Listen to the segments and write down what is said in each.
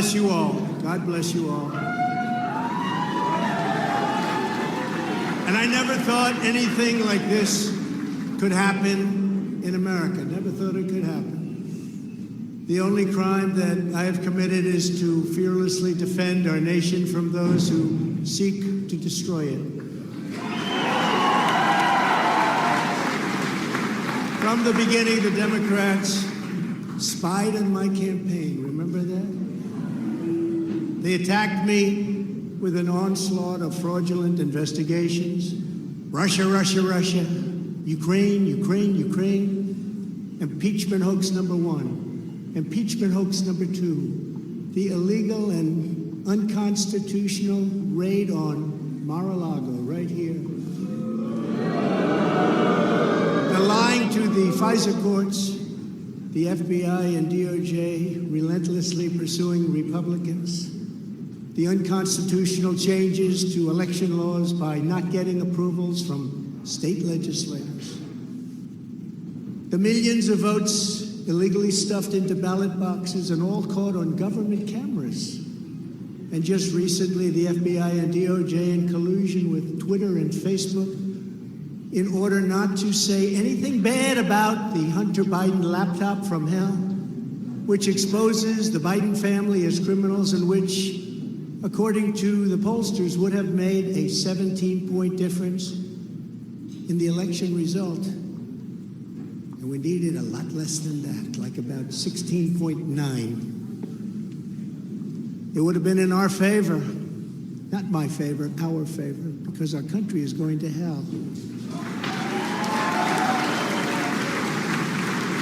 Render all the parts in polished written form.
bless you all. God bless you all. And I never thought anything like this could happen in America. Never thought it could happen. The only crime that I have committed is to fearlessly defend our nation from those who seek to destroy it. From the beginning, the Democrats spied on my campaign. Remember that? They attacked me with an onslaught of fraudulent investigations. Russia, Russia, Russia. Ukraine, Ukraine, Ukraine. Impeachment hoax number one. Impeachment hoax number two. The illegal and unconstitutional raid on Mar-a-Lago, right here. The lying to the FISA courts, the FBI and DOJ relentlessly pursuing Republicans, the unconstitutional changes to election laws by not getting approvals from state legislators, the millions of votes illegally stuffed into ballot boxes and all caught on government cameras. And just recently, the FBI and DOJ in collusion with Twitter and Facebook in order not to say anything bad about the Hunter Biden laptop from hell, which exposes the Biden family as criminals and which, according to the pollsters, would have made a 17-point difference in the election result. And we needed a lot less than that, like about 16.9. It would have been in our favor, not my favor, our favor, because our country is going to hell.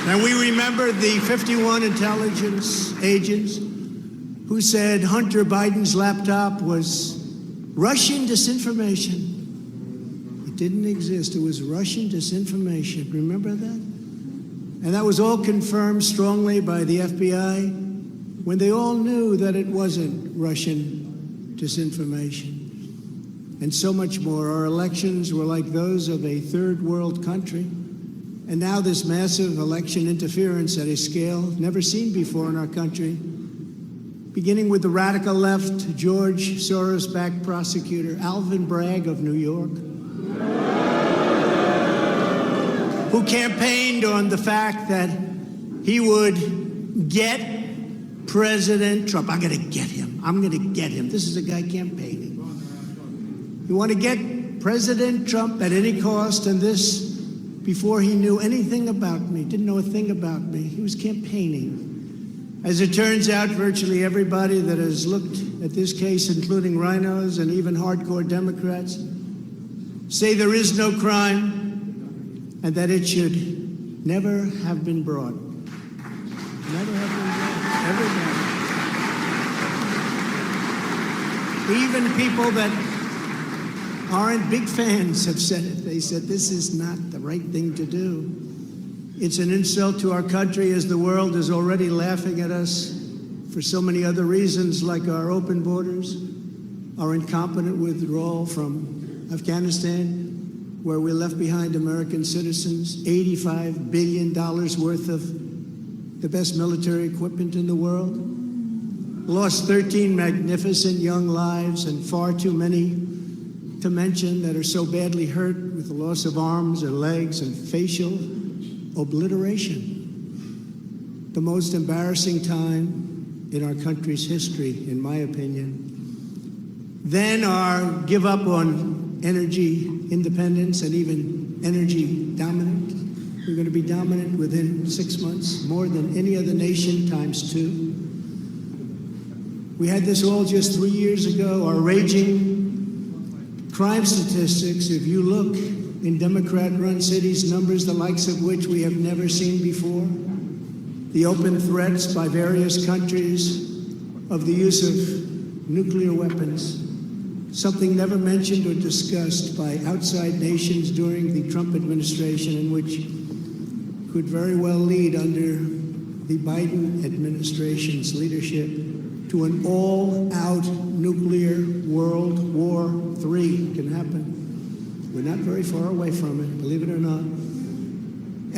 And we remember the 51 intelligence agents who said Hunter Biden's laptop was Russian disinformation. It didn't exist. It was Russian disinformation. Remember that? And that was all confirmed strongly by the FBI when they all knew that it wasn't Russian disinformation. And so much more. Our elections were like those of a third world country. And now this massive election interference at a scale never seen before in our country, beginning with the radical left, George Soros-backed prosecutor Alvin Bragg of New York, who campaigned on the fact that he would get President Trump. I'm going to get him. I'm going to get him. This is a guy campaigning. You want to get President Trump at any cost, and this before he knew anything about me, didn't know a thing about me. He was campaigning. As it turns out, virtually everybody that has looked at this case, including rhinos and even hardcore Democrats, say there is no crime and that it should never have been brought. Never have been brought. Even people that aren't big fans have said it. They said this is not the right thing to do. It's an insult to our country, as the world is already laughing at us for so many other reasons, like our open borders, our incompetent withdrawal from Afghanistan, where we left behind American citizens, $85 billion worth of the best military equipment in the world, lost 13 magnificent young lives, and far too many to mention that are so badly hurt with the loss of arms and legs and facial obliteration. The most embarrassing time in our country's history, in my opinion. Then our give up on energy independence and even energy dominance. We're going to be dominant within 6 months, more than any other nation times 2. We had this all just 3 years ago. Our raging crime statistics, if you look in Democrat-run cities, numbers the likes of which we have never seen before. The open threats by various countries of the use of nuclear weapons, something never mentioned or discussed by outside nations during the Trump administration, and which could very well lead under the Biden administration's leadership to an all-out nuclear World War III can happen. We're not very far away from it, believe it or not.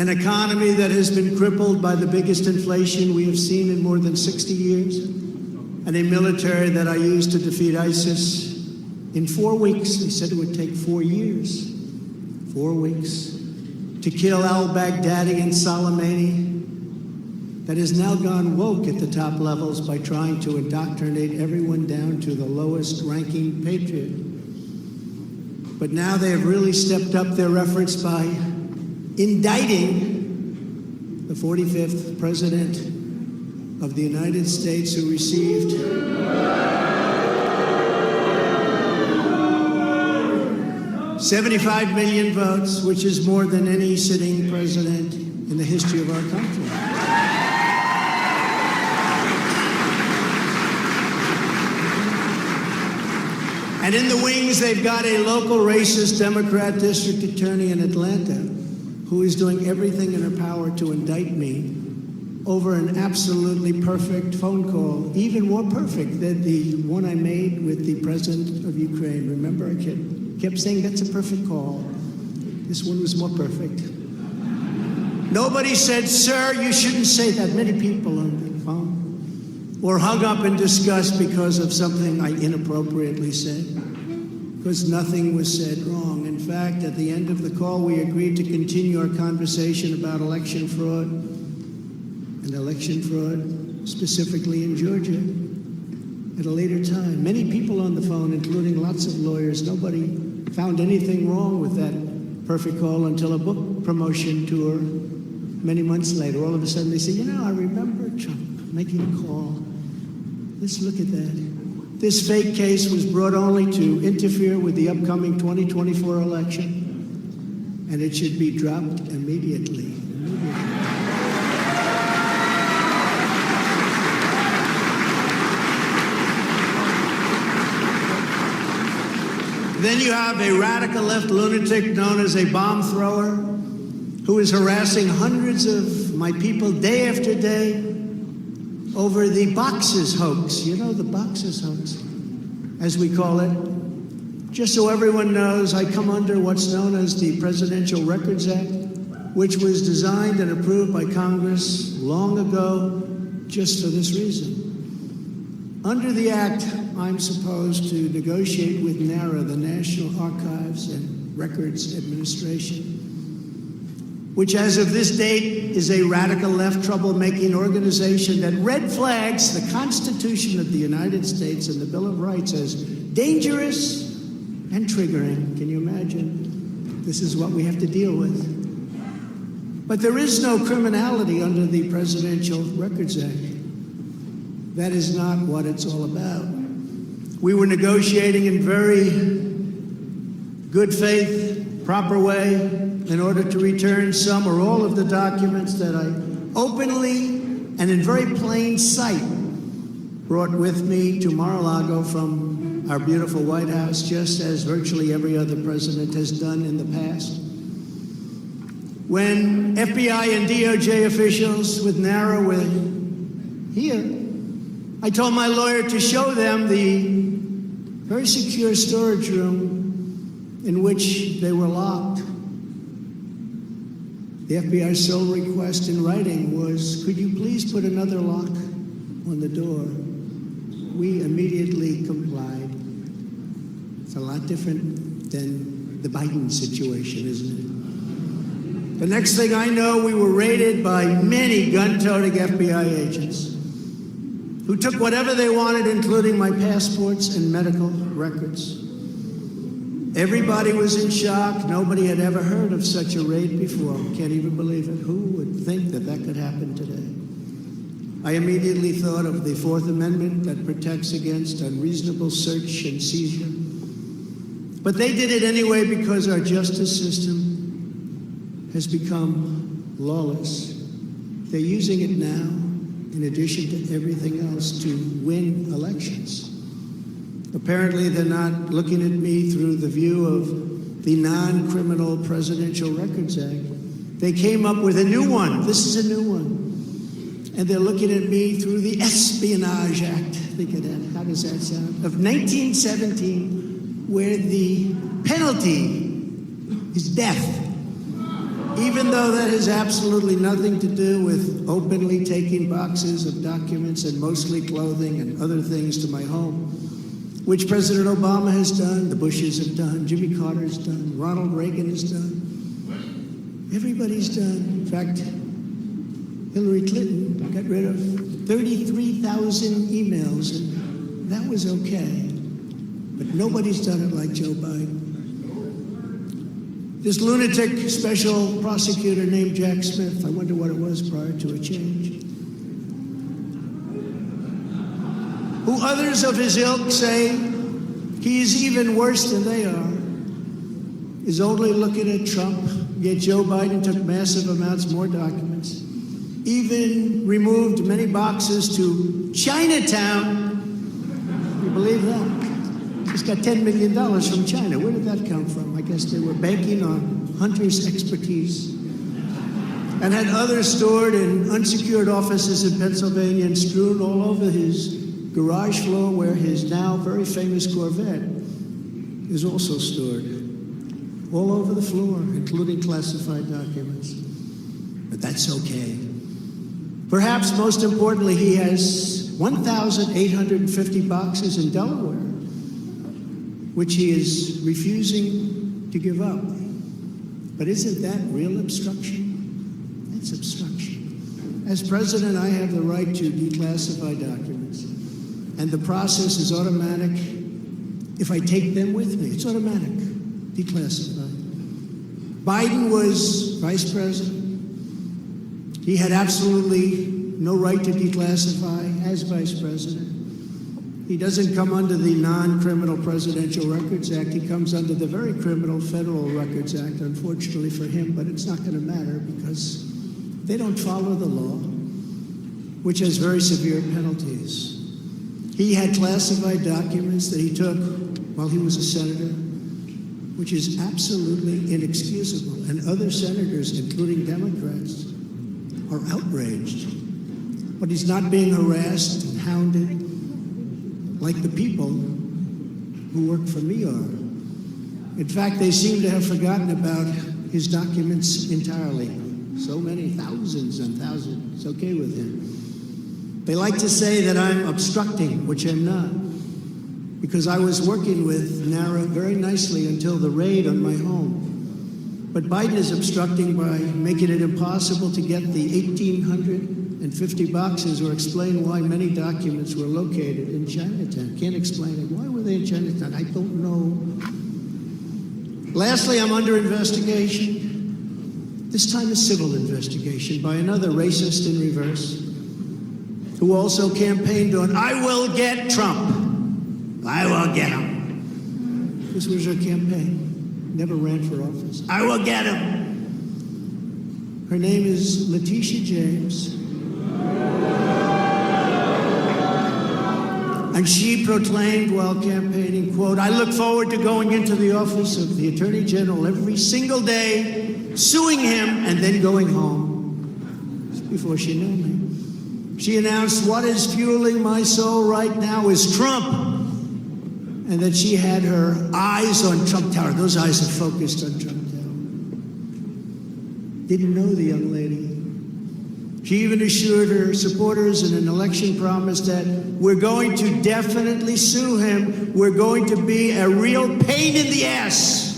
An economy that has been crippled by the biggest inflation we have seen in more than 60 years. and a military that I used to defeat ISIS in 4 weeks. They said it would take 4 years. 4 weeks. To kill al-Baghdadi and Soleimani, that has now gone woke at the top levels by trying to indoctrinate everyone down to the lowest ranking patriot. But now they have really stepped up their efforts by indicting the 45th President of the United States, who received $75 million votes, which is more than any sitting president in the history of our country. And in the wings, they've got a local racist Democrat district attorney in Atlanta who is doing everything in her power to indict me over an absolutely perfect phone call, even more perfect than the one I made with the president of Ukraine. Remember, I kept saying that's a perfect call. This one was more perfect. Nobody said, sir, you shouldn't say that. Many people on the phone were hung up in disgust because of something I inappropriately said, because nothing was said wrong. In fact, at the end of the call, we agreed to continue our conversation about election fraud, and election fraud specifically in Georgia at a later time. Many people on the phone, including lots of lawyers, nobody found anything wrong with that perfect call until a book promotion tour many months later. All of a sudden they say, you know, I remember Trump making a call. Let's look at that. This fake case was brought only to interfere with the upcoming 2024 election, and it should be dropped immediately. Then you have a radical left lunatic known as a bomb thrower who is harassing hundreds of my people day after day over the boxes hoax. You know, the boxes hoax, as we call it. Just so everyone knows, I come under what's known as the Presidential Records Act, which was designed and approved by Congress long ago just for this reason. Under the act, I'm supposed to negotiate with NARA, the National Archives and Records Administration, which as of this date is a radical left troublemaking organization that red flags the Constitution of the United States and the Bill of Rights as dangerous and triggering. Can you imagine? This is what we have to deal with. But there is no criminality under the Presidential Records Act. That is not what it's all about. We were negotiating in very good faith, proper way, in order to return some or all of the documents that I openly and in very plain sight brought with me to Mar-a-Lago from our beautiful White House, just as virtually every other president has done in the past. When FBI and DOJ officials with NARA were here, I told my lawyer to show them the very secure storage room in which they were locked. The FBI's sole request in writing was, could you please put another lock on the door? We immediately complied. It's a lot different than the Biden situation, isn't it? The next thing I know, we were raided by many gun-toting FBI agents who took whatever they wanted, including my passports and medical records. Everybody was in shock. Nobody had ever heard of such a raid before. Can't even believe it. Who would think that that could happen today? I immediately thought of the Fourth Amendment that protects against unreasonable search and seizure. But they did it anyway because our justice system has become lawless. They're using it now, in addition to everything else, to win elections. Apparently, they're not looking at me through the view of the non-criminal Presidential Records Act. They came up with a new one. This is a new one. And they're looking at me through the Espionage Act. Think of that. How does that sound? Of 1917, where the penalty is death. even though that has absolutely nothing to do with openly taking boxes of documents and mostly clothing and other things to my home, which President Obama has done, the Bushes have done, Jimmy Carter's done, Ronald Reagan has done. Everybody's done. In fact, Hillary Clinton got rid of 33,000 emails, and that was okay. But nobody's done it like Joe Biden. This lunatic special prosecutor named Jack Smith, I wonder what it was prior to a change, who others of his ilk say he is even worse than they are, is only looking at Trump, yet Joe Biden took massive amounts more documents, even removed many boxes to Chinatown. You believe that? He's got $10 million from China. Where did that come from? I guess they were banking on Hunter's expertise, and had others stored in unsecured offices in Pennsylvania and strewn all over his garage floor, where his now very famous Corvette is also stored. All over the floor, including classified documents. But that's okay. Perhaps most importantly, he has 1,850 boxes in Delaware, which he is refusing to give up. But isn't that real obstruction? That's obstruction. As president, I have the right to declassify documents, and the process is automatic. If I take them with me, it's automatic, declassified. Biden was vice president. He had absolutely no right to declassify as vice president. He doesn't come under the Non-Criminal Presidential Records Act. He comes under the very criminal Federal Records Act, unfortunately for him, but it's not going to matter because they don't follow the law, which has very severe penalties. He had classified documents that he took while he was a senator, which is absolutely inexcusable. And other senators, including Democrats, are outraged. But he's not being harassed and hounded like the people who work for me are. In fact, they seem to have forgotten about his documents entirely. So many, thousands and thousands. It's okay with him. They like to say that I'm obstructing, which I'm not, because I was working with NARA very nicely until the raid on my home. But Biden is obstructing by making it impossible to get the 1,850 boxes or explain why many documents were located in Chinatown. Can't explain it. Why were they in Chinatown? I don't know. Lastly, I'm under investigation. This time a civil investigation by another racist in reverse, who also campaigned on, I will get Trump. I will get him. This was her campaign. Never ran for office. I will get him. Her name is Letitia James. And she proclaimed while campaigning, quote, I look forward to going into the office of the Attorney General every single day, suing him, and then going home. Just before she knew me. She announced, what is fueling my soul right now is Trump. And that she had her eyes on Trump Tower. Those eyes are focused on Trump Tower. Didn't know the young lady. She even assured her supporters in an election promise that we're going to definitely sue him. We're going to be a real pain in the ass.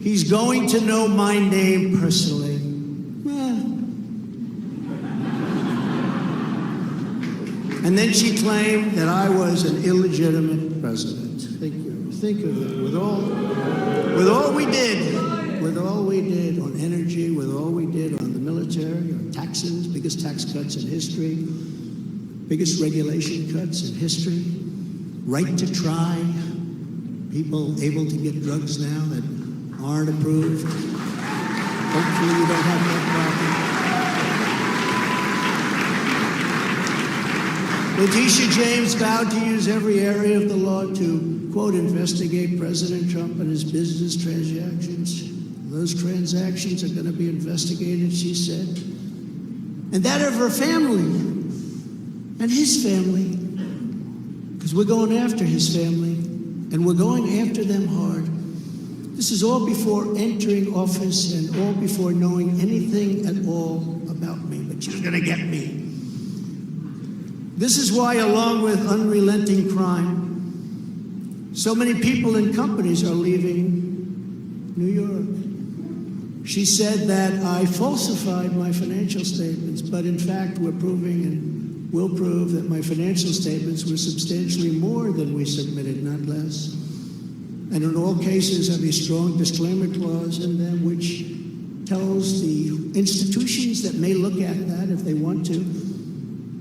He's going to know my name personally. And then she claimed that I was an illegitimate president. Think of that. With all we did on energy, with all we did on the military, on taxes, biggest tax cuts in history, biggest regulation cuts in history, right to try, people able to get drugs now that aren't approved. Hopefully you don't have that problem. Letitia James vowed to use every area of the law to, quote, investigate President Trump and his business transactions. Those transactions are going to be investigated, she said. And that of her family and his family. Because we're going after his family, and we're going after them hard. This is all before entering office and all before knowing anything at all about me, but she was going to get me. This is why, along with unrelenting crime, so many people and companies are leaving New York. She said that I falsified my financial statements, but in fact we're proving and will prove that my financial statements were substantially more than we submitted, not less. And in all cases have a strong disclaimer clause in them which tells the institutions that may look at that if they want to,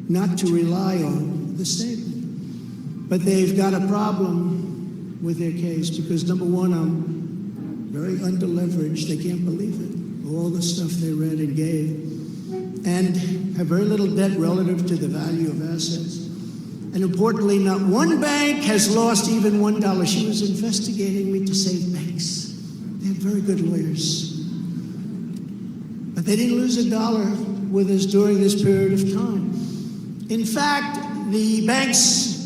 not to rely on the statement. But they've got a problem with their case because, number one, I'm very underleveraged. They can't believe it. All the stuff they read and gave. And have very little debt relative to the value of assets. And importantly, not one bank has lost even $1. She was investigating me to save banks. They have very good lawyers. But they didn't lose $1 with us during this period of time. In fact, the banks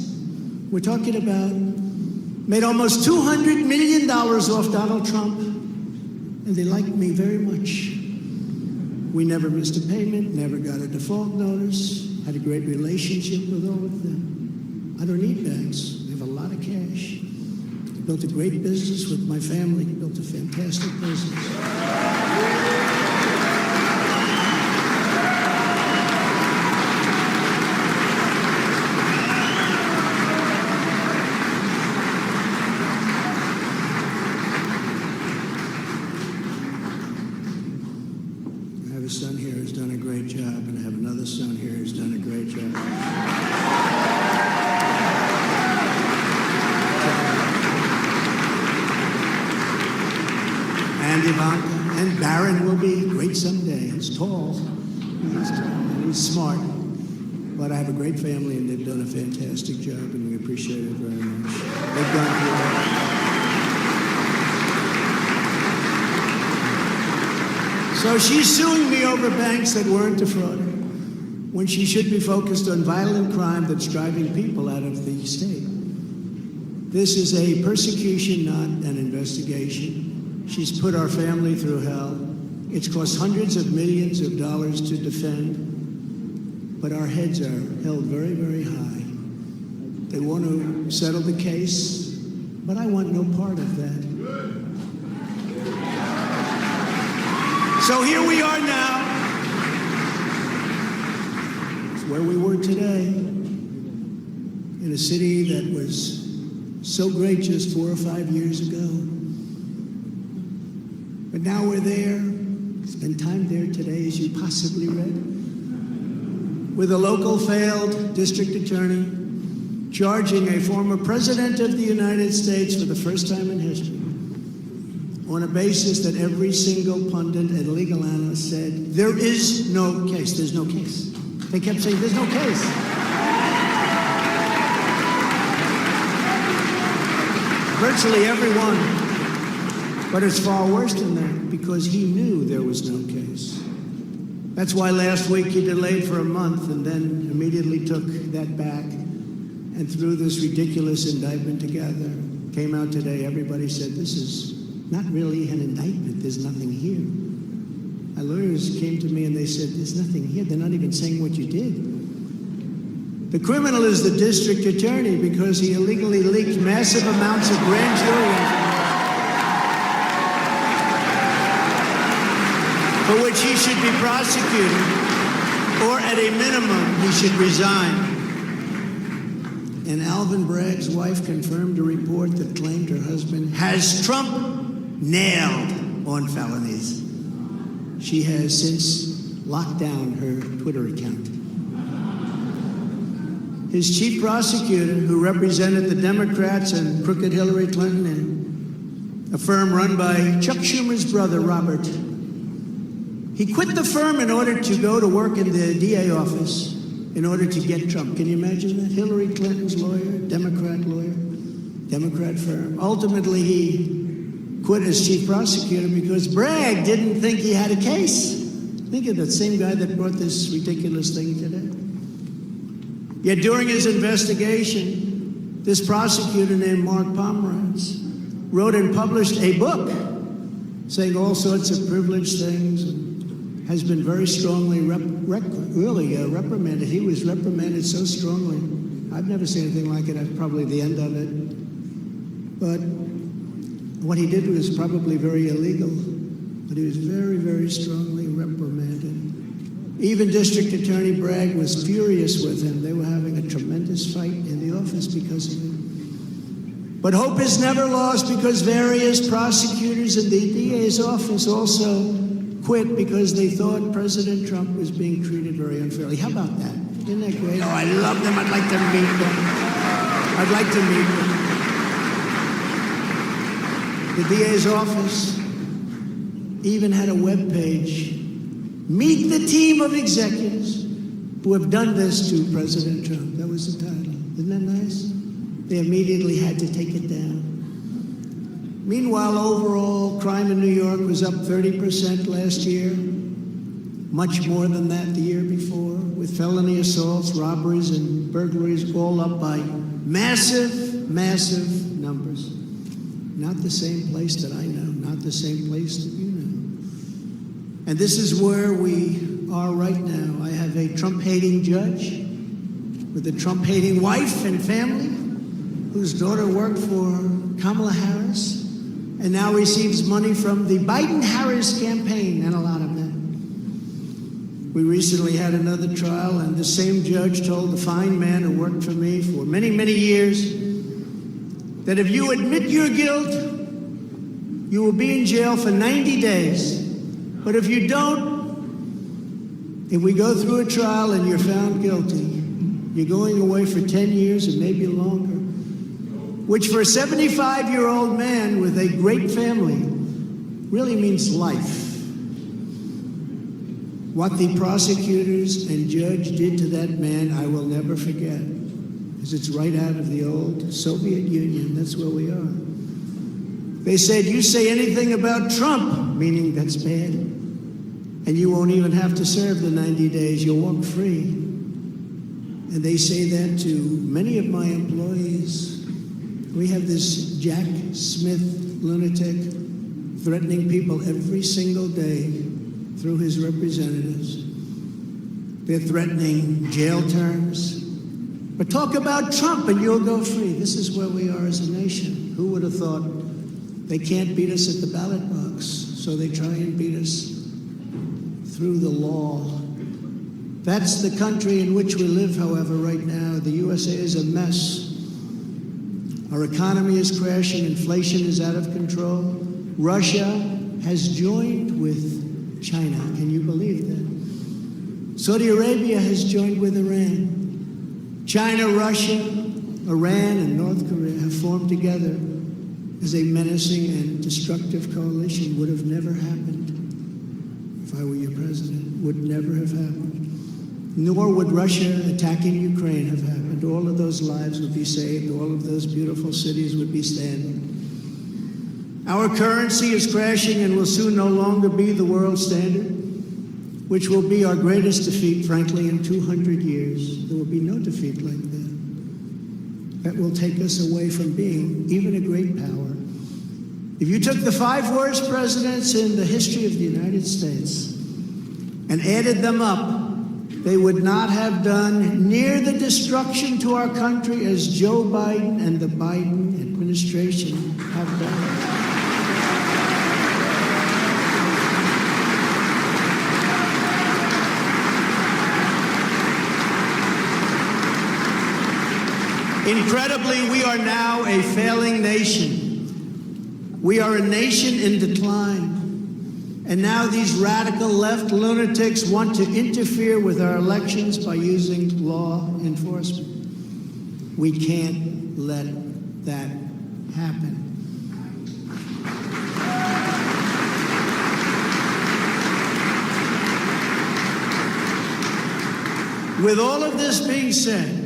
we're talking about made almost $200 million off Donald Trump, and they liked me very much. We never missed a payment, never got a default notice, had a great relationship with all of them. I don't need banks. I have a lot of cash. I built a great business with my family, built a fantastic business. I have a son here who's done a great job, and I have another son here who's done a great job. And Ivanka and Barron will be great someday. He's tall. And he's smart. But I have a great family, and they've done a fantastic job, and we appreciate it very much. They've done it. So she's suing me over banks that weren't defrauded, when she should be focused on violent crime that's driving people out of the state. This is a persecution, not an investigation. She's put our family through hell. It's cost hundreds of millions of dollars to defend, but our heads are held very, very high. They want to settle the case, but I want no part of that. So here we are now. It's where we were today, in a city that was so great just 4 or 5 years ago. But now we're there, spend time there today, as you possibly read, with a local failed district attorney charging a former president of the United States for the first time in history on a basis that every single pundit and legal analyst said, there is no case, there's no case. They kept saying, there's no case. Virtually everyone. But it's far worse than that, because he knew there was no case. That's why last week he delayed for a month and then immediately took that back and threw this ridiculous indictment together. Came out today, everybody said, this is not really an indictment, there's nothing here. My lawyers came to me and they said, there's nothing here, they're not even saying what you did. The criminal is the district attorney because he illegally leaked massive amounts of grand jury information, for which he should be prosecuted, or at a minimum, he should resign. And Alvin Bragg's wife confirmed a report that claimed her husband has Trump nailed on felonies. She has since locked down her Twitter account. His chief prosecutor, who represented the Democrats and crooked Hillary Clinton in a firm run by Chuck Schumer's brother, Robert, he quit the firm in order to go to work in the DA office in order to get Trump. Can you imagine that? Hillary Clinton's lawyer, Democrat firm. Ultimately, he quit as chief prosecutor because Bragg didn't think he had a case. Think of that same guy that brought this ridiculous thing today. Yet during his investigation, this prosecutor named Mark Pomerantz wrote and published a book saying all sorts of privileged things, and has been very strongly reprimanded. He was reprimanded so strongly. I've never seen anything like it. I'm probably the end of it. But what he did was probably very illegal, but he was very, very strongly reprimanded. Even District Attorney Bragg was furious with him. They were having a tremendous fight in the office because of it. But hope is never lost, because various prosecutors in the DA's office also quit because they thought President Trump was being treated very unfairly. How about that? Isn't that great? Oh, I love them. I'd like to meet them. I'd like to meet them. The DA's office even had a web page. Meet the team of executives who have done this to President Trump. That was the title. Isn't that nice? They immediately had to take it down. Meanwhile, overall, crime in New York was up 30% last year, much more than that the year before, with felony assaults, robberies, and burglaries all up by massive, massive numbers. Not the same place that I know, not the same place that you know. And this is where we are right now. I have a Trump-hating judge with a Trump-hating wife and family, whose daughter worked for Kamala Harris and now receives money from the Biden-Harris campaign, and a lot of that. We recently had another trial, and the same judge told the fine man who worked for me for many, many years that if you admit your guilt, you will be in jail for 90 days. But if you don't, if we go through a trial and you're found guilty, you're going away for 10 years and maybe longer, which for a 75-year-old man with a great family really means life. What the prosecutors and judge did to that man, I will never forget, because it's right out of the old Soviet Union. That's where we are. They said, you say anything about Trump, meaning that's bad, and you won't even have to serve the 90 days. You'll walk free. And they say that to many of my employees. We have this Jack Smith lunatic threatening people every single day through his representatives. They're threatening jail terms. But talk about Trump and you'll go free. This is where we are as a nation. Who would have thought? They can't beat us at the ballot box, so they try and beat us through the law. That's the country in which we live, however, right now. The USA is a mess. Our economy is crashing. Inflation is out of control. Russia has joined with China. Can you believe that? Saudi Arabia has joined with Iran. China, Russia, Iran, and North Korea have formed together as a menacing and destructive coalition. Would have never happened if I were your president. Would never have happened. Nor would Russia attacking Ukraine have happened. All of those lives would be saved. All of those beautiful cities would be standing. Our currency is crashing and will soon no longer be the world standard, which will be our greatest defeat, frankly, in 200 years. There will be no defeat like that. That will take us away from being even a great power. If you took the 5 worst presidents in the history of the United States and added them up, they would not have done near the destruction to our country as Joe Biden and the Biden administration have done. Incredibly, we are now a failing nation. We are a nation in decline. And now these radical left lunatics want to interfere with our elections by using law enforcement. We can't let that happen. With all of this being said,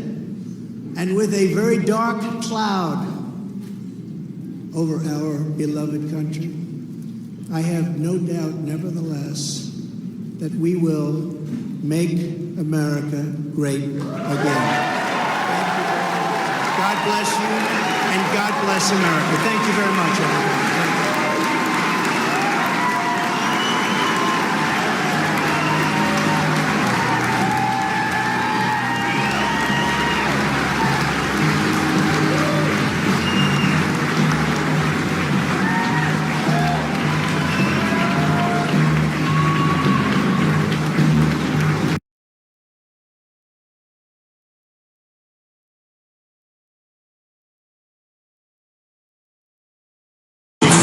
and with a very dark cloud over our beloved country, I have no doubt, nevertheless, that we will make America great again. Thank you. God bless you. and God bless America. Thank you very much, everybody. Thank you.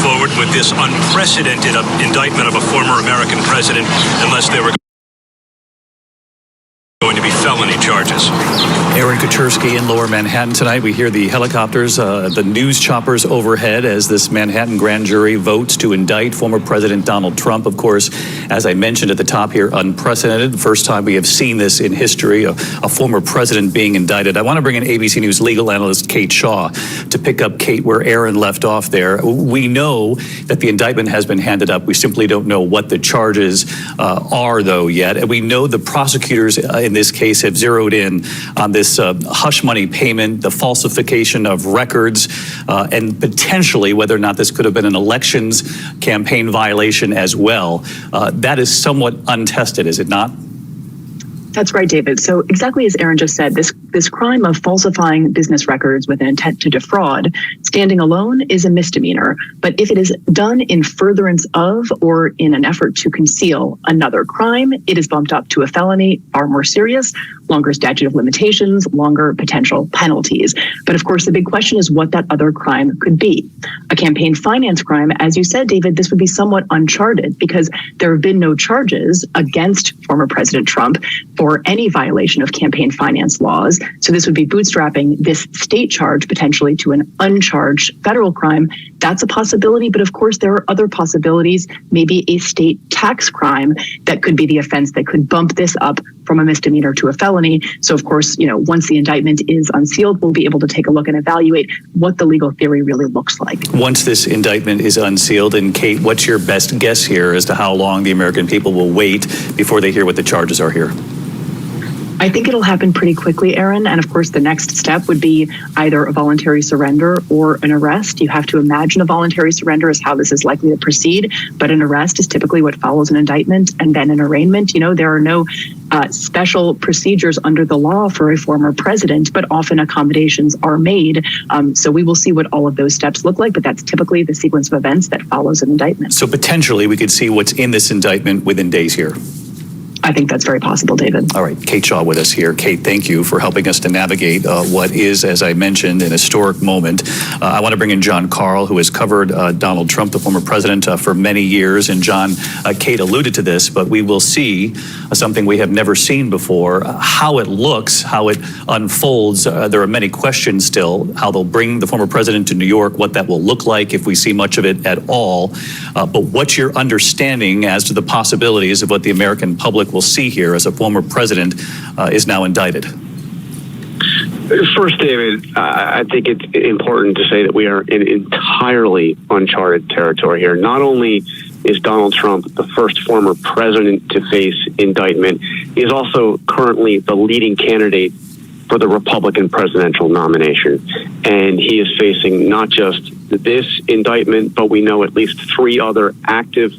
Forward with this unprecedented indictment of a former American president, unless they were going to be felony charges. Aaron Kaczynski in Lower Manhattan tonight. We hear the helicopters, the news choppers overhead as this Manhattan grand jury votes to indict former President Donald Trump. Of course, as I mentioned at the top here, unprecedented. The first time we have seen this in history, a former president being indicted. I want to bring in ABC News legal analyst Kate Shaw to pick up, Kate, where Aaron left off there. We know that the indictment has been handed up. We simply don't know what the charges are, though, yet. And we know the prosecutors in this case have zeroed in on this hush money payment, the falsification of records, and potentially whether or not this could have been an elections campaign violation as well. That is somewhat untested, is it not? That's right, David. So exactly as Aaron just said, this crime of falsifying business records with an intent to defraud, standing alone is a misdemeanor. But if it is done in furtherance of or in an effort to conceal another crime, it is bumped up to a felony, far more serious, longer statute of limitations, longer potential penalties. But of course, the big question is what that other crime could be. A campaign finance crime, as you said, David, this would be somewhat uncharted because there have been no charges against former President Trump for any violation of campaign finance laws. So this would be bootstrapping this state charge potentially to an uncharged federal crime. That's a possibility. But of course, there are other possibilities, maybe a state tax crime that could be the offense that could bump this up from a misdemeanor to a felony. So of course, once the indictment is unsealed, we'll be able to take a look and evaluate what the legal theory really looks like. Once this indictment is unsealed, and Kate, what's your best guess here as to how long the American people will wait before they hear what the charges are here? I think it'll happen pretty quickly, Aaron. And of course, the next step would be either a voluntary surrender or an arrest. You have to imagine a voluntary surrender is how this is likely to proceed, but an arrest is typically what follows an indictment and then an arraignment. There are no special procedures under the law for a former president, but often accommodations are made. So we will see what all of those steps look like, but that's typically the sequence of events that follows an indictment. So potentially we could see what's in this indictment within days here. I think that's very possible, David. All right, Kate Shaw with us here. Kate, thank you for helping us to navigate what is, as I mentioned, an historic moment. I want to bring in John Carl, who has covered Donald Trump, the former president, for many years. And John, Kate alluded to this, but we will see something we have never seen before, how it looks, how it unfolds. There are many questions still, how they'll bring the former president to New York, what that will look like if we see much of it at all. But what's your understanding as to the possibilities of what the American public will see here as a former president is now indicted? First, David, I think it's important to say that we are in entirely uncharted territory here. Not only is Donald Trump the first former president to face indictment, he is also currently the leading candidate for the Republican presidential nomination. And he is facing not just this indictment, but we know at least 3 other active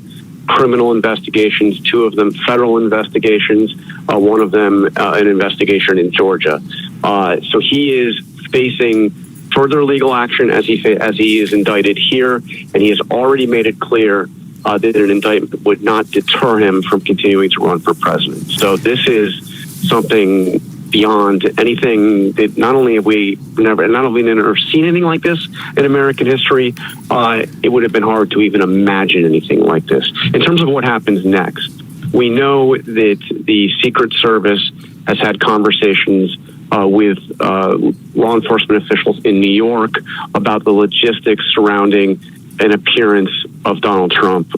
criminal investigations, 2 of them federal investigations, one of them an investigation in Georgia. So he is facing further legal action as he is indicted here, and he has already made it clear that an indictment would not deter him from continuing to run for president. So this is something beyond anything that not only have we never seen anything like this in American history, it would have been hard to even imagine anything like this. In terms of what happens next, we know that the Secret Service has had conversations with law enforcement officials in New York about the logistics surrounding an appearance of Donald Trump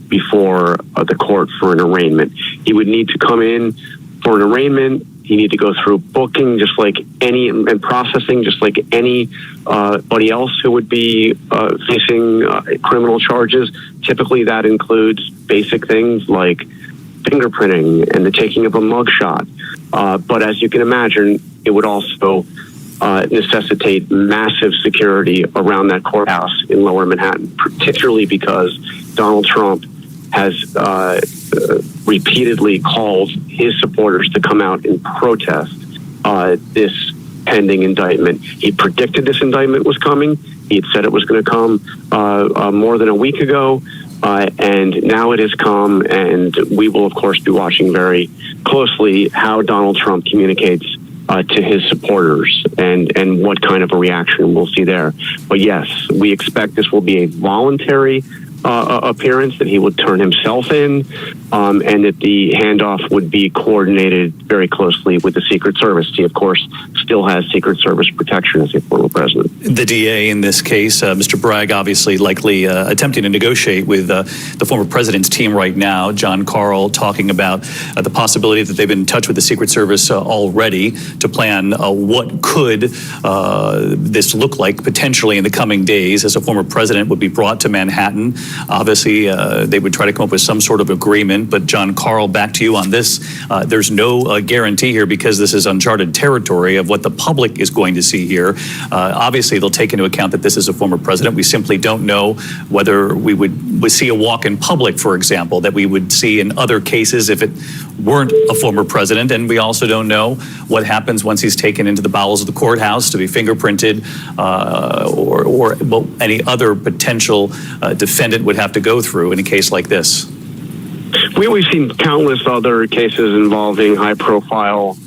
before the court for an arraignment. He would need to come in for an arraignment. You need to go through booking and processing just like anybody else who would be facing criminal charges. Typically that includes basic things like fingerprinting and the taking of a mugshot. But as you can imagine, it would also necessitate massive security around that courthouse in Lower Manhattan, particularly because Donald Trump has repeatedly called his supporters to come out and protest this pending indictment. He predicted this indictment was coming. He had said it was going to come more than a week ago, and now it has come, and we will, of course, be watching very closely how Donald Trump communicates to his supporters and what kind of a reaction we'll see there. But yes, we expect this will be a voluntary appearance, that he would turn himself in, and that the handoff would be coordinated very closely with the Secret Service. He, of course, still has Secret Service protection as a former president. The DA in this case, Mr. Bragg, obviously likely attempting to negotiate with the former president's team right now. John Carl talking about the possibility that they've been in touch with the Secret Service already to plan what could this look like potentially in the coming days as a former president would be brought to Manhattan. Obviously, they would try to come up with some sort of agreement. But John Carl, back to you on this. There's no guarantee here because this is uncharted territory of what the public is going to see here. Obviously, they'll take into account that this is a former president. We simply don't know whether we would see a walk in public, for example, that we would see in other cases if it weren't a former president. And we also don't know what happens once he's taken into the bowels of the courthouse to be fingerprinted or any other potential defendant would have to go through in a case like this. We've seen countless other cases involving high-profile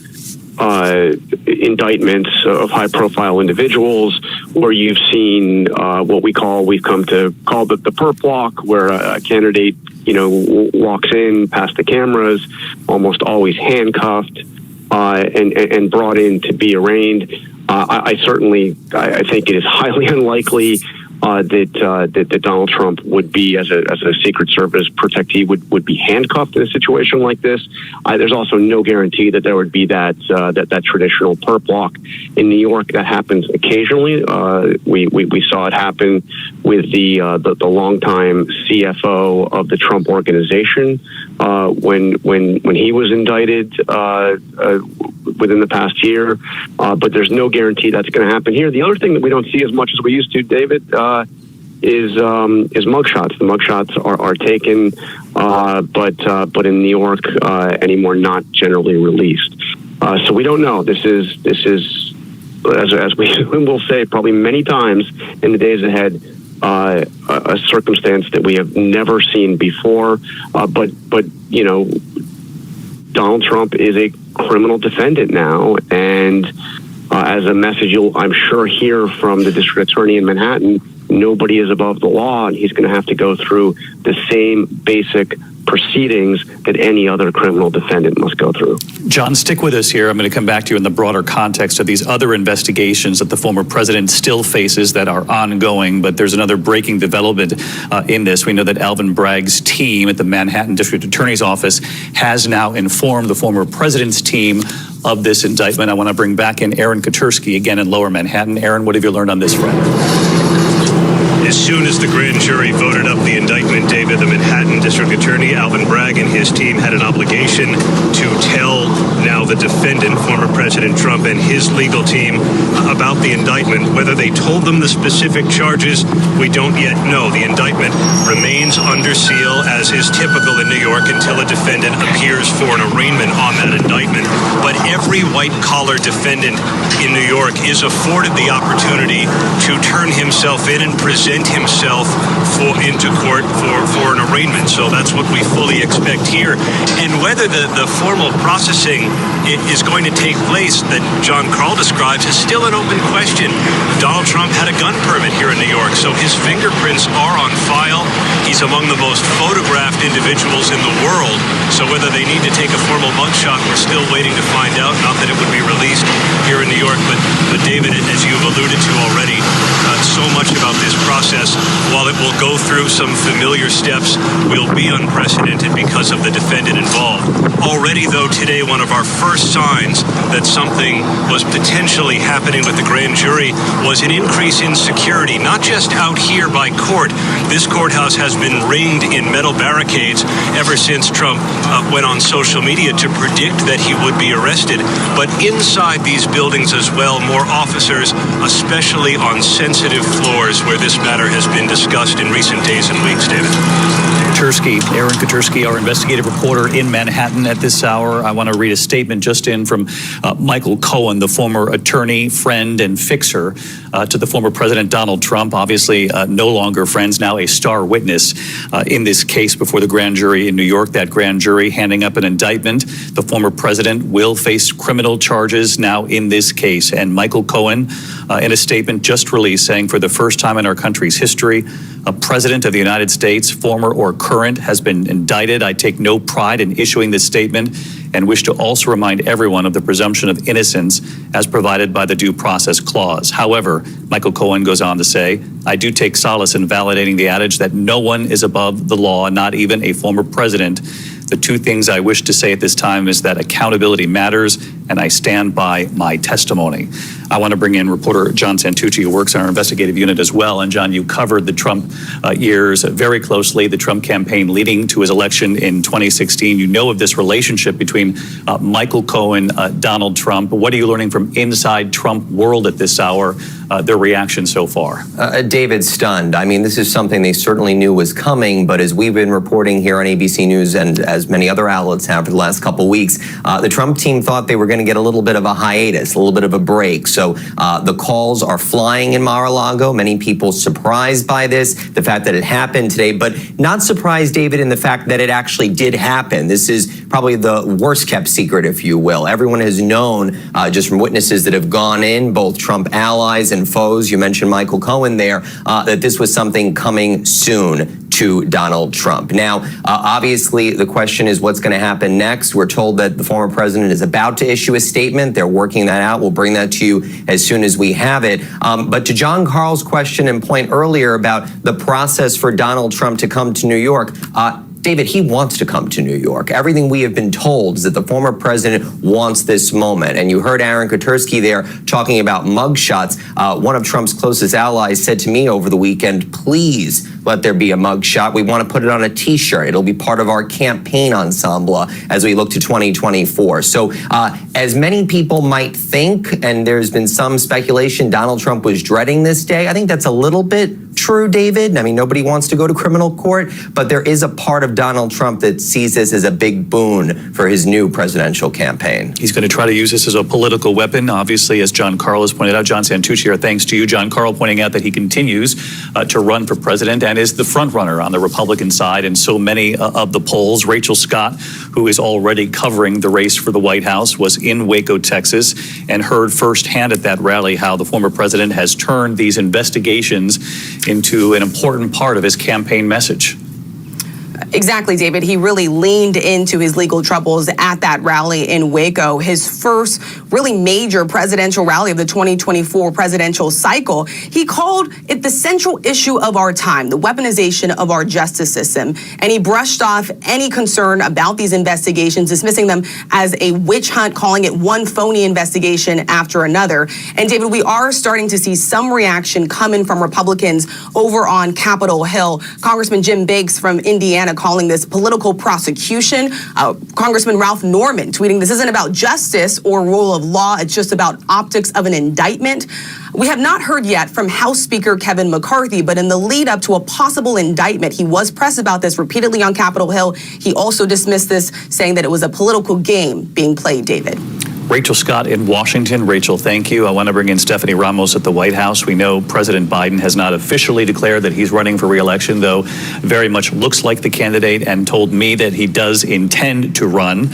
indictments of high-profile individuals, where you've seen what we've come to call the perp walk, where a candidate, walks in past the cameras, almost always handcuffed and brought in to be arraigned. I think it is highly unlikely that Donald Trump would be, as a Secret Service protectee, would be handcuffed in a situation like this. There's also no guarantee that there would be that traditional perp walk in New York. That happens occasionally. We saw it happen with the longtime CFO of the Trump Organization when he was indicted within the past year. But there's no guarantee that's going to happen here. The other thing that we don't see as much as we used to, David, is mugshots. The mugshots are taken, but in New York anymore, not generally released. So we don't know. This is as we will say probably many times in the days ahead, a circumstance that we have never seen before. But Donald Trump is a criminal defendant now, and as a message you'll, I'm sure, hear from the district attorney in Manhattan, nobody is above the law, and he's going to have to go through the same basic proceedings that any other criminal defendant must go through. John, stick with us here. I'm going to come back to you in the broader context of these other investigations that the former president still faces that are ongoing, but there's another breaking development in this. We know that Alvin Bragg's team at the Manhattan District Attorney's Office has now informed the former president's team of this indictment. I want to bring back in Aaron Katursky again in Lower Manhattan. Aaron, what have you learned on this front? As soon as the grand jury voted up the indictment, David, the Manhattan District Attorney, Alvin Bragg, and his team had an obligation to tell now the defendant, former President Trump, and his legal team about the indictment. Whether they told them the specific charges, we don't yet know. The indictment remains under seal, as is typical in New York, until a defendant appears for an arraignment on that indictment. But every white-collar defendant in New York is afforded the opportunity to turn himself in and present himself into court for an arraignment. So that's what we fully expect here. And whether the formal processing is going to take place that John Carl describes is still an open question. Donald Trump had a gun permit here in New York, so his fingerprints are on file. He's among the most photographed individuals in the world. So whether they need to take a formal mugshot, we're still waiting to find out. Not that it would be released here in New York, but David, as you've alluded to already, so much about this process while it will go through some familiar steps, will be unprecedented because of the defendant involved. Already, though, today, one of our first signs that something was potentially happening with the grand jury was an increase in security, not just out here by court. This courthouse has been ringed in metal barricades ever since Trump went on social media to predict that he would be arrested. But inside these buildings as well, more officers, especially on sensitive floors where this matter has been discussed in recent days and weeks, David. Aaron Katersky, our investigative reporter in Manhattan at this hour. I want to read a statement just in from Michael Cohen, the former attorney, friend, and fixer to the former President Donald Trump. Obviously, no longer friends, now a star witness in this case before the grand jury in New York. That grand jury handing up an indictment. The former president will face criminal charges now in this case. And Michael Cohen, in a statement just released, saying for the first time in our country's history, a president of the United States, former or current, has been indicted. I take no pride in issuing this statement and wish to also remind everyone of the presumption of innocence as provided by the Due Process Clause. However, Michael Cohen goes on to say, I do take solace in validating the adage that no one is above the law, not even a former president. The two things I wish to say at this time is that accountability matters, and I stand by my testimony. I want to bring in reporter John Santucci, who works on our investigative unit as well. And John, you covered the Trump years very closely, the Trump campaign leading to his election in 2016. You know of this relationship between Michael Cohen, Donald Trump. What are you learning from inside Trump world at this hour, their reaction so far? David, stunned. I mean, this is something they certainly knew was coming, but as we've been reporting here on ABC News and as many other outlets have for the last couple weeks, the Trump team thought they were going to get a little bit of a hiatus, a little bit of a break. So the calls are flying in Mar-a-Lago. Many people surprised by this, the fact that it happened today, but not surprised, David, in the fact that it actually did happen. This is probably the worst kept secret, if you will. Everyone has known just from witnesses that have gone in, both Trump allies and foes, you mentioned Michael Cohen there, that this was something coming soon to Donald Trump. Now, obviously, the question is what's going to happen next. We're told that the former president is about to issue a statement. They're working that out. We'll bring that to you as soon as we have it. But to John Carl's question and point earlier about the process for Donald Trump to come to New York, David, he wants to come to New York. Everything we have been told is that the former president wants this moment. And you heard Aaron Katersky there talking about mugshots. One of Trump's closest allies said to me over the weekend, please let there be a mugshot. We want to put it on a T-shirt. It'll be part of our campaign ensemble as we look to 2024. So as many people might think, and there's been some speculation Donald Trump was dreading this day, I think that's a little bit true, David. I mean, nobody wants to go to criminal court, but there is a part of Donald Trump that sees this as a big boon for his new presidential campaign. He's going to try to use this as a political weapon, obviously, as John Carl has pointed out. John Santucci, our thanks to you. John Carl pointing out that he continues to run for president and is the front runner on the Republican side in so many of the polls. Rachel Scott, who is already covering the race for the White House, was in Waco, Texas, and heard firsthand at that rally how the former president has turned these investigations into an important part of his campaign message. Exactly, David. He really leaned into his legal troubles at that rally in Waco, his first really major presidential rally of the 2024 presidential cycle. He called it the central issue of our time, the weaponization of our justice system. And he brushed off any concern about these investigations, dismissing them as a witch hunt, calling it one phony investigation after another. And David, we are starting to see some reaction coming from Republicans over on Capitol Hill. Congressman Jim Bakes from Indiana calling this political prosecution. Congressman Ralph Norman tweeting, this isn't about justice or rule of law, it's just about optics of an indictment. We have not heard yet from House Speaker Kevin McCarthy, but in the lead up to a possible indictment, he was pressed about this repeatedly on Capitol Hill. He also dismissed this, saying that it was a political game being played, David. Rachel Scott in Washington. Rachel, thank you. I want to bring in Stephanie Ramos at the White House. We know President Biden has not officially declared that he's running for re-election, though very much looks like the candidate and told me that he does intend to run.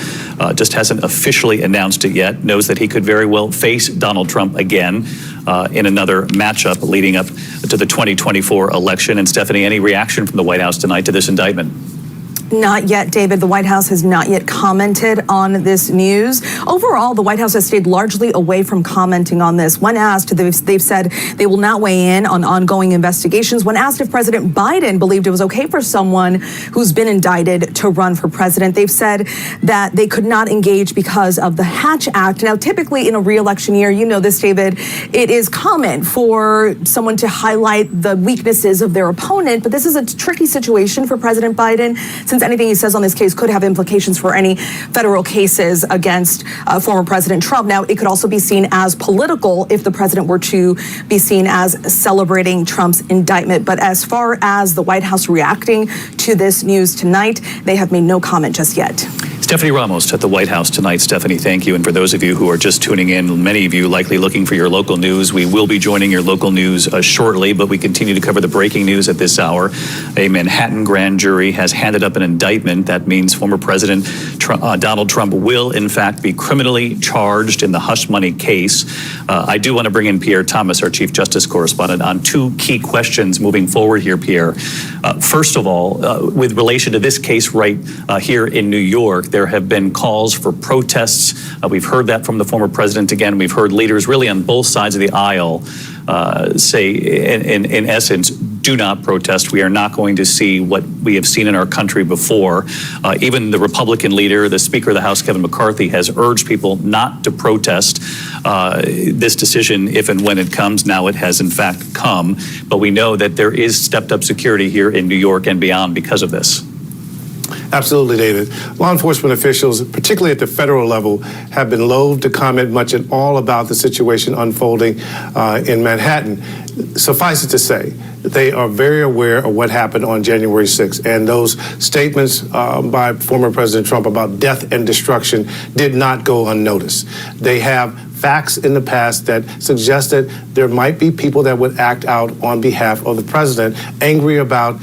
Just hasn't officially announced it yet. Knows that he could very well face Donald Trump again in another matchup leading up to the 2024 election. And Stephanie, any reaction from the White House tonight to this indictment? Not yet, David. The White House has not yet commented on this news. overall, the White House has stayed largely away from commenting on this. When asked, they've said they will not weigh in on ongoing investigations. When asked if President Biden believed it was okay for someone who's been indicted to run for president, they've said that they could not engage because of the Hatch Act. Now, typically in a re-election year, you know this, David, it is common for someone to highlight the weaknesses of their opponent, but this is a tricky situation for President Biden, since anything he says on this case could have implications for any federal cases against former President Trump. Now, it could also be seen as political if the president were to be seen as celebrating Trump's indictment. But as far as the White House reacting to this news tonight, they have made no comment just yet. Stephanie Ramos at the White House tonight. Stephanie, thank you. And for those of you who are just tuning in, many of you likely looking for your local news, we will be joining your local news shortly, but we continue to cover the breaking news at this hour. A Manhattan grand jury has handed up an indictment. That means former President Donald Trump will, in fact, be criminally charged in the hush money case. I do want to bring in Pierre Thomas, our Chief Justice Correspondent, on two key questions moving forward here, Pierre. First of all, with relation to this case right here in New York, there have been calls for protests. We've heard that from the former president again. We've heard leaders really on both sides of the aisle say, in essence, do not protest. We are not going to see what we have seen in our country before. Even the Republican leader, the Speaker of the House, Kevin McCarthy, has urged people not to protest this decision if and when it comes. Now it has in fact come, but we know that there is stepped up security here in New York and beyond because of this. Absolutely, David. Law enforcement officials, particularly at the federal level, have been loath to comment much at all about the situation unfolding in Manhattan. Suffice it to say, they are very aware of what happened on January 6th, and those statements by former President Trump about death and destruction did not go unnoticed. They have facts in the past that suggest that there might be people that would act out on behalf of the president, angry about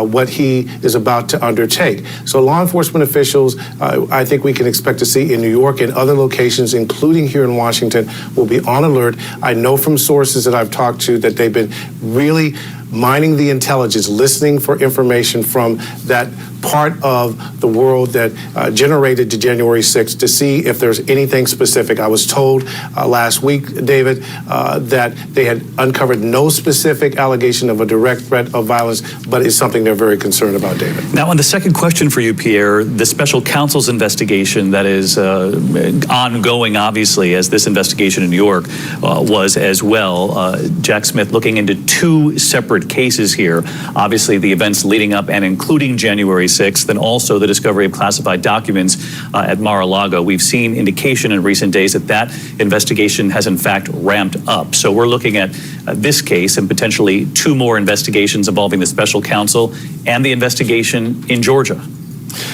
what he is about to undertake. So law enforcement officials, I think we can expect to see in New York and other locations, including here in Washington, will be on alert. I know from sources that I've talked to that they've been really mining the intelligence, listening for information from that part of the world that generated to January 6th to see if there's anything specific. I was told last week, David, that they had uncovered no specific allegation of a direct threat of violence, but it's something they're very concerned about, David. Now, on the second question for you, Pierre, the special counsel's investigation that is ongoing, obviously, as this investigation in New York was as well. Jack Smith looking into two separate cases here. Obviously, the events leading up and including January 6th, and also the discovery of classified documents at Mar-a-Lago. We've seen indication in recent days that that investigation has in fact ramped up. So we're looking at this case and potentially two more investigations involving the special counsel and the investigation in Georgia.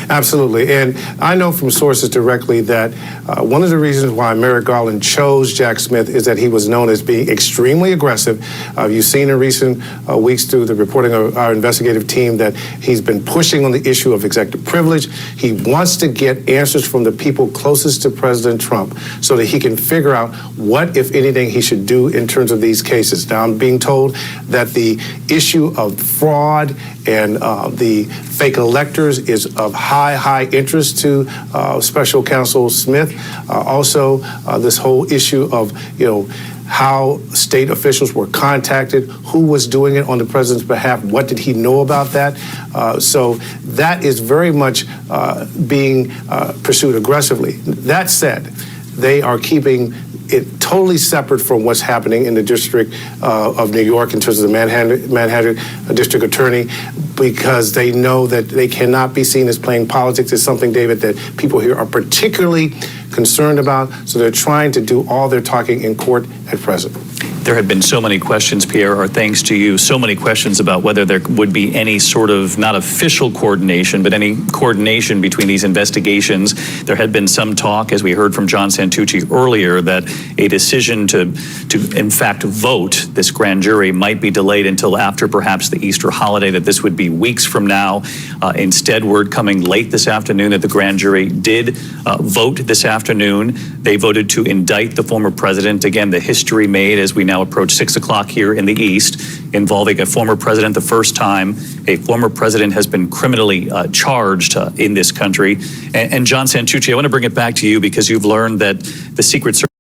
Absolutely. And I know from sources directly that one of the reasons why Merrick Garland chose Jack Smith is that he was known as being extremely aggressive. You've seen in recent weeks through the reporting of our investigative team that he's been pushing on the issue of executive privilege. He wants to get answers from the people closest to President Trump so that he can figure out what, if anything, he should do in terms of these cases. Now, I'm being told that the issue of fraud and the fake electors is of high interest to Special Counsel Smith. Also, this whole issue of, how state officials were contacted, who was doing it on the president's behalf, what did he know about that? So that is very much being pursued aggressively. That said, they are keeping it totally separate from what's happening in the District of New York in terms of the Manhattan District Attorney, because they know that they cannot be seen as playing politics. It's something, David, that people here are particularly concerned about, so they're trying to do all their talking in court at present. There have been so many questions, Pierre, or thanks to you, so many questions about whether there would be any sort of, not official coordination, but any coordination between these investigations. There had been some talk, as we heard from John Santucci earlier, that a decision to in fact vote this grand jury might be delayed until after perhaps the Easter holiday, that this would be weeks from now. Instead, word coming late this afternoon that the grand jury did vote this afternoon. They voted to indict the former president. Again, the history made, as we now now approached 6 o'clock here in the East, involving a former president. The first time a former president has been criminally charged in this country. And John Santucci, I want to bring it back to you because you've learned that the Secret Service